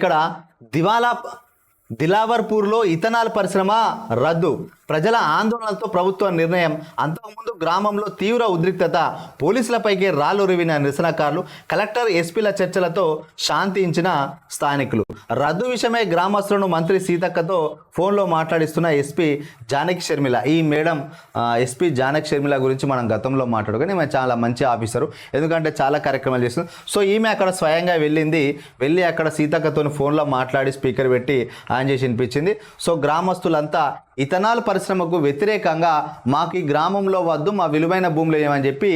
ఇక్కడ దిలావర్పూర్లో ఇథనాల్ పరిశ్రమ రద్దు, ప్రజల ఆందోళనలతో ప్రభుత్వ నిర్ణయం. అంతకుముందు గ్రామంలో తీవ్ర ఉద్రిక్తత, పోలీసులపైకి రాళ్లురివిన నిరసనకారులు, కలెక్టర్ ఎస్పీల చర్చలతో శాంతించిన స్థానికులు. రద్దు విషయమై గ్రామస్తులను మంత్రి సీతక్కతో ఫోన్లో మాట్లాడిస్తున్న ఎస్పీ జానకి షర్మిల. ఈ మేడం ఎస్పీ జానకి షర్మిల గురించి మనం గతంలో మాట్లాడుకొని ఈమె చాలా మంచి ఆఫీసరు, ఎందుకంటే చాలా కార్యక్రమాలు చేస్తుంది. సో ఈమె అక్కడ స్వయంగా వెళ్ళి అక్కడ సీతక్కతో ఫోన్లో మాట్లాడి స్పీకర్ పెట్టి ఆన్ చేసి వినిపించింది. సో గ్రామస్తులంతా ఇథనాల్ పరిశ్రమకు వ్యతిరేకంగా మాకు ఈ గ్రామంలో వద్దు, మా విలువైన భూములు ఏమని చెప్పి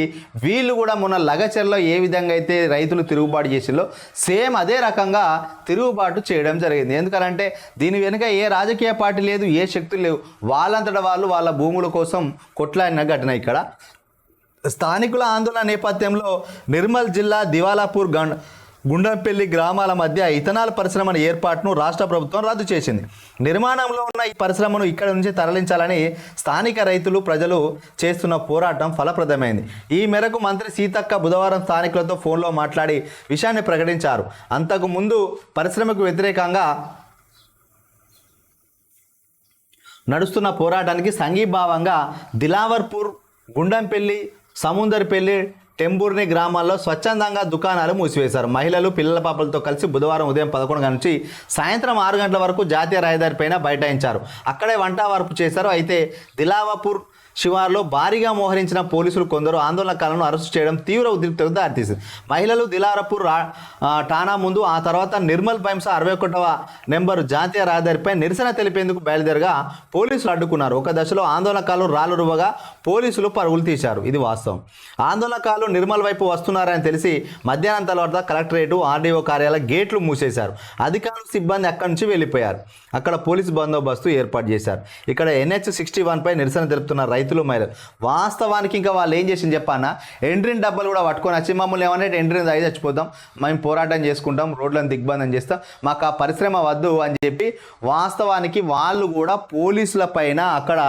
వీళ్ళు కూడా మొన్న లగచర్లో ఏ విధంగా అయితే రైతులు తిరుగుబాటు చేసిందో సేమ్ అదే రకంగా తిరుగుబాటు చేయడం జరిగింది. ఎందుకంటే దీని వెనుక ఏ రాజకీయ పార్టీ లేదు, ఏ శక్తులు లేవు, వాళ్ళంతటా వాళ్ళు వాళ్ళ భూముల కోసం కొట్లాడిన ఘటన. ఇక్కడ స్థానికుల ఆందోళన నేపథ్యంలో నిర్మల్ జిల్లా దివాలాపూర్ గుండంపల్లి గ్రామాల మధ్య ఇథనాల్ పరిశ్రమ ఏర్పాటును రాష్ట్ర ప్రభుత్వం రద్దు చేసింది. నిర్మాణంలో ఉన్న ఈ పరిశ్రమను ఇక్కడ నుంచి తరలించాలని స్థానిక రైతులు, ప్రజలు చేస్తున్న పోరాటం ఫలప్రదమైంది. ఈ మేరకు మంత్రి సీతక్క బుధవారం స్థానికులతో ఫోన్లో మాట్లాడి విషయాన్ని ప్రకటించారు. అంతకు ముందు పరిశ్రమకు వ్యతిరేకంగా నడుస్తున్న పోరాటానికి సంఘీభావంగా దిలావర్పూర్, గుండంపల్లి, సముందర్పల్లి, టెంబూర్ని గ్రామాల్లో స్వచ్ఛందంగా దుకాణాలు మూసివేశారు. మహిళలు, పిల్లల పాపలతో కలిసి బుధవారం ఉదయం 11 గంటల నుంచి సాయంత్రం 6 గంటల వరకు జాతీయ రహదారిపైన బైఠాయించారు. అక్కడే వంట వార్పు చేశారు. అయితే దిలావర్పూర్ శివార్లో భారీగా మోహరించిన పోలీసులు కొందరు ఆందోళనకారులను అరెస్టు చేయడం తీవ్ర ఉద్రిక్తతకు దారితీసింది. మహిళలు దిలావర్పూర్ ఠాణా ముందు, ఆ తర్వాత నిర్మల్ బైంసా 61వ నెంబరు జాతీయ రహదారిపై నిరసన తెలిపేందుకు బయలుదేరగా పోలీసులు అడ్డుకున్నారు. ఒక దశలో ఆందోళనకారులు రాళ్లు రువ్వగా పోలీసులు పరుగులు తీశారు. ఇది వాస్తవం. ఆందోళనకారులు నిర్మల్ వైపు వస్తున్నారని తెలిసి మధ్యాహ్నం తర్వాత కలెక్టరేటు, ఆర్డీఓ కార్యాలయ గేట్లు మూసేశారు. అధికారులు, సిబ్బంది అక్కడి నుంచి వెళ్ళిపోయారు. అక్కడ పోలీసు బందోబస్తు ఏర్పాటు చేశారు. ఇక్కడ NH-61 పై నిరసన తెలుపుతున్న రైతులు, మహిళలు వాస్తవానికి ఇంకా వాళ్ళు ఏం చేసింది చెప్పానా, ఎండ్రిన్ డబ్బాలు కూడా పట్టుకొని వచ్చి మమ్మల్ని ఏమన్నా ఎండ్రిన్ తాగి చచ్చిపోతాం, మేము పోరాటం చేసుకుంటాం, రోడ్లను దిగ్బంధం చేస్తాం, మాకు ఆ పరిశ్రమ వద్దు అని చెప్పి వాస్తవానికి వాళ్ళు కూడా పోలీసుల పైన అక్కడ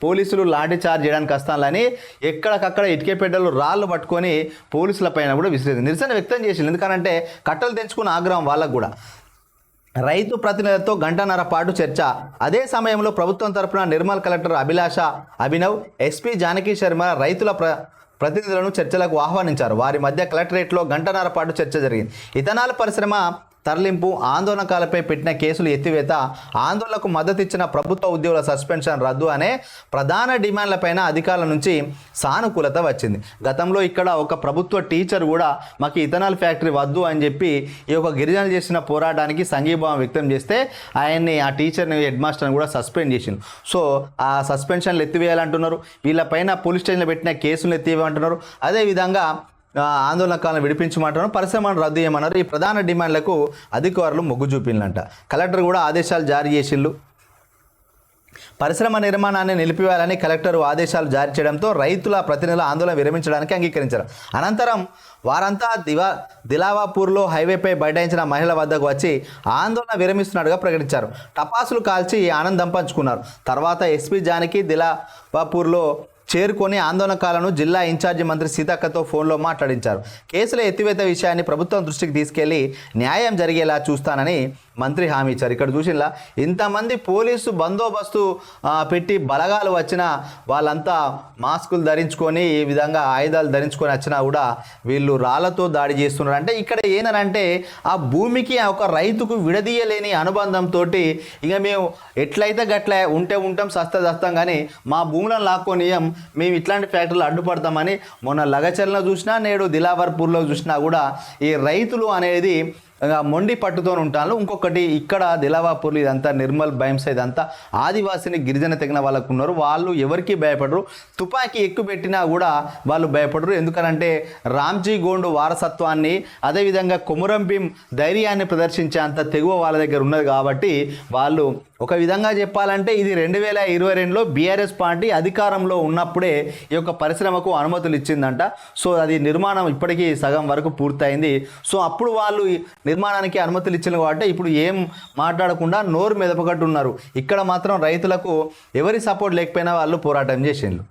పోలీసులు లాఠీ చార్జ్ చేయడానికి వస్తానని ఎక్కడికక్కడ ఇటుకపెట్టెలు, రాళ్ళు పట్టుకొని పోలీసుల పైన కూడా నిరసన వ్యక్తం చేసింది. ఎందుకంటే కట్టలు తెంచుకున్న ఆగ్రహం వాళ్ళకు కూడా. రైతు ప్రతినిధులతో గంటన్నర పాటు చర్చ. అదే సమయంలో ప్రభుత్వం తరపున నిర్మల్ కలెక్టర్ అభినవ్, ఎస్పీ జానకి శర్మ రైతుల ప్రతినిధులను చర్చలకు ఆహ్వానించారు. వారి మధ్య కలెక్టరేట్లో గంటన్నర పాటు చర్చ జరిగింది. ఇథనాల్ పరిశ్రమ తరలింపు, ఆందోళనకాలపై పెట్టిన కేసులు ఎత్తివేత, ఆందోళనకు మద్దతు ఇచ్చిన ప్రభుత్వ ఉద్యోగుల సస్పెన్షన్ రద్దు అనే ప్రధాన డిమాండ్లపైన అధికారుల నుంచి సానుకూలత వచ్చింది. గతంలో ఇక్కడ ఒక ప్రభుత్వ టీచర్ కూడా మాకు ఇథనాల్ ఫ్యాక్టరీ వద్దు అని చెప్పి ఈ యొక్క గిరిజనులు చేసిన పోరాటానికి సంఘీభావం వ్యక్తం చేస్తే ఆ టీచర్ని, హెడ్ మాస్టర్ని కూడా సస్పెండ్ చేసింది. సో ఆ సస్పెన్షన్లు ఎత్తివేయాలంటున్నారు. వీళ్ళపైన పోలీస్ స్టేషన్లో పెట్టిన కేసులు ఎత్తివేయమంటున్నారు. అదేవిధంగా ఆందోళనకాలను విడిపించమంటున్నారు, పరిశ్రమను రద్దు చేయమన్నారు. ఈ ప్రధాన డిమాండ్లకు అధికారులు మొగ్గు చూపిల్లంట. కలెక్టర్ కూడా ఆదేశాలు జారీ చేసిళ్ళు. పరిశ్రమ నిర్మాణాన్ని నిలిపివేయాలని కలెక్టర్ ఆదేశాలు జారీ చేయడంతో రైతుల ప్రతినిధుల ఆందోళన విరమించడానికి అంగీకరించారు. అనంతరం వారంతా దిలావర్పూర్లో హైవేపై బైఠాయించిన మహిళల వద్దకు వచ్చి ఆందోళన విరమిస్తున్నట్టుగా ప్రకటించారు. టపాసులు కాల్చి ఆనందం పంచుకున్నారు. తర్వాత ఎస్పీ జానకి దిలావర్పూర్లో చేరుకొని ఆందోళనకారులను జిల్లా ఇన్ఛార్జి మంత్రి సీతక్కతో ఫోన్లో మాట్లాడించారు. కేసుల ఎత్తివేత విషయాన్ని ప్రభుత్వం దృష్టికి తీసుకెళ్లి న్యాయం జరిగేలా చూస్తానని మంత్రి హామీ ఇచ్చారు. ఇక్కడ చూసినలా ఇంతమంది పోలీసు బందోబస్తు పెట్టి బలగాలు వచ్చినా వాళ్ళంతా మాస్కులు ధరించుకొని ఈ విధంగా ఆయుధాలు ధరించుకొని వచ్చినా కూడా వీళ్ళు రాళ్లతో దాడి చేస్తున్నారు. అంటే ఇక్కడ ఏంటంటే ఆ భూమికి ఒక రైతుకు విడదీయలేని అనుబంధంతో ఇక మేము ఎట్లయితే గట్ల ఉంటే ఉంటాం, సస్తాం కానీ మా భూములను లాక్కొనియం, మేము ఇట్లాంటి ఫ్యాక్టరీలు అడ్డుపడతామని మొన్న లగచర్లో చూసినా, నేడు దిలావర్పూర్లో చూసినా కూడా ఈ రైతులు అనేది మొండి పట్టుతో ఉంటాను. ఇంకొకటి ఇక్కడ దిలావర్పూర్లో ఇదంతా నిర్మల్ బైంసా ఇదంతా ఆదివాసిని, గిరిజన తెగిన వాళ్ళకు ఉన్నారు. వాళ్ళు ఎవరికి భయపడరు, తుపాకీ ఎక్కువ పెట్టినా కూడా వాళ్ళు భయపడరు. ఎందుకనంటే రామ్జీ గోండు వారసత్వాన్ని, అదేవిధంగా కొమురం భీం ధైర్యాన్ని ప్రదర్శించే అంత తెగువ వాళ్ళ దగ్గర ఉన్నది. కాబట్టి వాళ్ళు ఒక విధంగా చెప్పాలంటే ఇది 2022లో బీఆర్ఎస్ పార్టీ అధికారంలో ఉన్నప్పుడే ఈ యొక్క పరిశ్రమకు అనుమతులు ఇచ్చిందంట. సో అది నిర్మాణం ఇప్పటికీ సగం వరకు పూర్తయింది. సో అప్పుడు వాళ్ళు నిర్మాణానికి అనుమతులు ఇచ్చిన కాబట్టి ఇప్పుడు ఏం మాట్లాడకుండా నోరు మెదపగట్టు ఉన్నారు. ఇక్కడ మాత్రం రైతులకు ఎవరి సపోర్ట్ లేకపోయినా వాళ్ళు పోరాటం చేసిండ్రు.